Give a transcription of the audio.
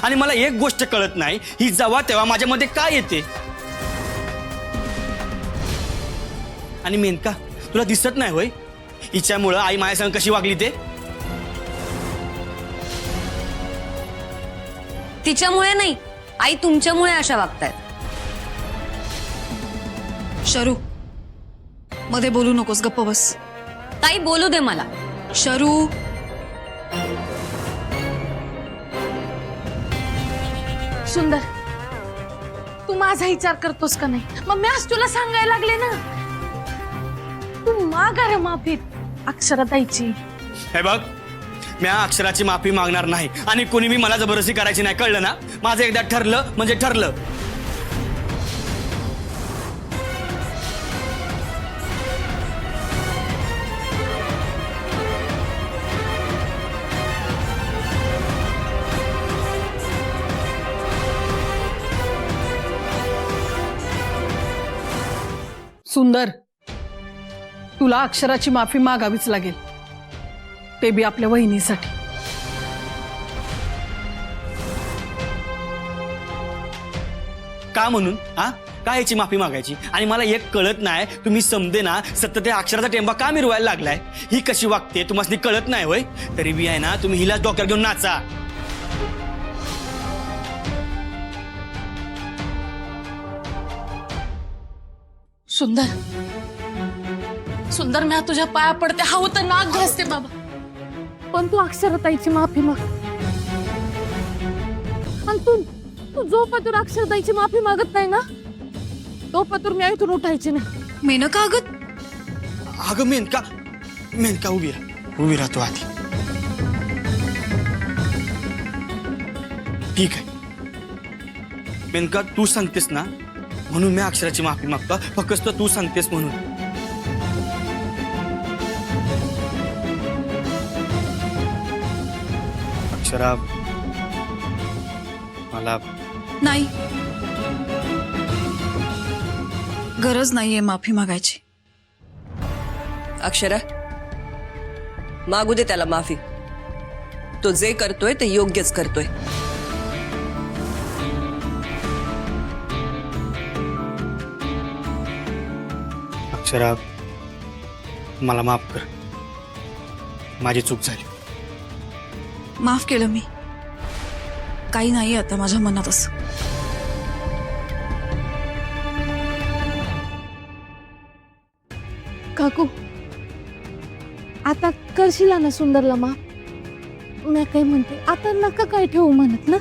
आणि मला एक गोष्ट कळत नाही, ही जेव्हा तेव्हा माझ्यामध्ये काय येते. आणि मेनका, तुला दिसत नाही होय हिच्यामुळं आई माझ्यासंग कशी वागली ते. तिच्यामुळे नाही, आई तुमच्यामुळे अशा वागतायत. शरू, मध्ये बोलू नकोस, गप्प बस. ताई बोलू दे मला. शरू, सुंदर, तू माझा विचार करतोस का नाही? मग मी आज तुला सांगायला लागले ना, तू मागा रे माफी अक्षराताईची. हे बघ, मी अक्षराची माफी मागणार नाही आणि कोणी मी मला जबरदस्ती करायची नाही, कळलं ना. माझं एकदा ठरलं म्हणजे ठरलं. सुंदर, तुला अक्षराची माफी मागावीच लागेल, ते बी आपल्या वहिनीसाठी. का म्हणून? हा, काय याची माफी मागायची? आणि मला एक कळत नाही, तुम्ही समजे ना सतत त्या अक्षराचा टेंबा का मिरवायला लागलाय. ही कशी वागते तुम्हाला कळत नाही होय? तरी बी आहे ना, तुम्ही हिलाच डॉक्टर घेऊन नाचा. सुंदर, सुंदर, मी तुझ्या पाया पडते, हवं तर नाक घासते बाबा, पण तू अक्षराताईची माफी माग. आणि तू तू जो पतूर अक्षराताईची माफी मागत नाही ना, तो पतूर मी इथून उठायची नाही. मेनका, अगं अगं मेनका, मेनका उभी राहा, उभी राहतो आधी. ठीक आहे मेनका, तू सांगतेस ना म्हणून मी अक्षराची माफी मागतो, फक्त तू सांगतेस म्हणून. अक्षरा, मला नाही, गरज नाहीये माफी मागायची. अक्षरा, मागू दे त्याला माफी. तो जे करतोय ते योग्यच करतोय. अक्षरा, मला माफ कर, माझी चूक झाली. माफ केलं मी. काही नाही आता माझ्या मनात असं. काकू, आता करशील ना सुंदरला माफ? मी काय म्हणते, आता नका काय ठेवू म्हणत ना.